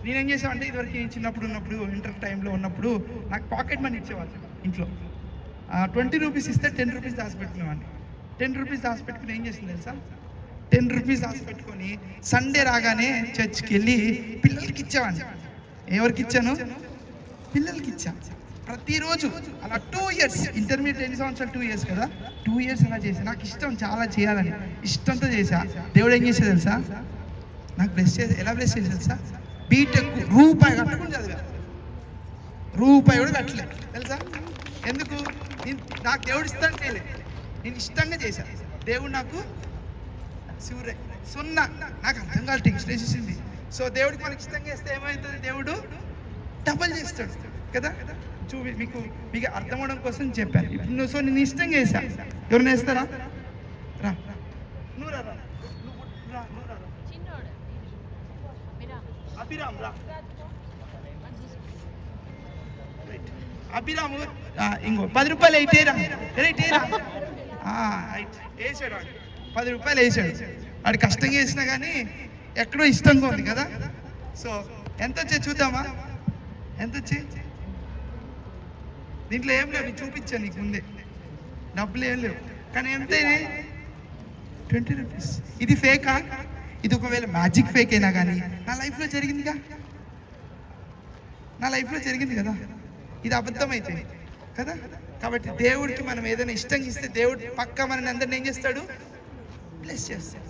నేనేం చేసామంటే ఇదివరకు చిన్నప్పుడు ఉన్నప్పుడు ఇంటర్ టైంలో ఉన్నప్పుడు నాకు పాకెట్ మనీ ఇచ్చేవాళ్ళు ఇంట్లో. 20 రూపీస్ ఇస్తే 10 రూపీస్ దాచిపెట్టుకునేవాడిని. 10 రూపీస్ దాచిపెట్టుకుని ఏం చేసింది తెలుసా? 10 రూపీస్ దాచిపెట్టుకొని సండే రాగానే చర్చ్కి వెళ్ళి పిల్లలకి ఇచ్చేవాడిని. ఎవరికి ఇచ్చాను? పిల్లలకి ఇచ్చా. ప్రతిరోజు అలా 2 ఇయర్స్, ఇంటర్మీడియట్ ఎన్ని సంవత్సరాలు? 2 ఇయర్స్ కదా. 2 ఇయర్స్ అలా చేసి నాకు ఇష్టం చాలా చేయాలని ఇష్టంతో చేశా. దేవుడు ఏం చేసేది తెలుసా? నాకు బ్లెస్ చేసి, ఎలా బ్లెస్ చేసి తెలుసా? బీటెక్ రూపాయి కట్టకుండా చదివా. రూపాయి కూడా కట్టలేదు తెలుసా? ఎందుకు? నాకు దేవుడు ఇస్తాను చేయలేదు, నేను ఇష్టంగా చేశాను. దేవుడు నాకు సున్నా, నాకు అర్థం కాదు, టెన్షన్ వేసేసింది. సో దేవుడికి మనకి ఇష్టంగా చేస్తే ఏమవుతుంది? దేవుడు డబల్ చేస్తాడు కదా. మీకు అర్థం అవడం కోసం చెప్పాను. ఇప్పుడు సో నేను ఇష్టంగా చేశా. ఎవరిని వేస్తారా? రా నువ్వు రా, అభిరామ్ రా. అభిరాము ఇంకో 10 రూపాయలు అయితేరా, వేసాడు వాడు. 10 రూపాయలు వేసాడు. వాడు కష్టంగా వేసినా కానీ ఎక్కడో ఇష్టంగా ఉంది కదా. సో ఎంత వచ్చాయి చూద్దామా? ఎంత వచ్చాయి? దీంట్లో ఏం లేవు, నేను చూపించాను నీకు ముందే. డబ్బులు ఏం లేవు కానీ ఎంత 20 రూపీస్. ఇది ఫేకా? ఇది ఒకవేళ మ్యాజిక్ ఫేక్ అయినా కానీ నా లైఫ్లో జరిగిందిగా, నా లైఫ్లో జరిగింది కదా. ఇది అబద్ధం అయితే కదా. కాబట్టి దేవుడికి మనం ఏదైనా ఇష్టంగా ఇస్తే దేవుడు పక్కా మనని అందరిని ఏం చేస్తాడు? బ్లెస్ చేస్తాడు.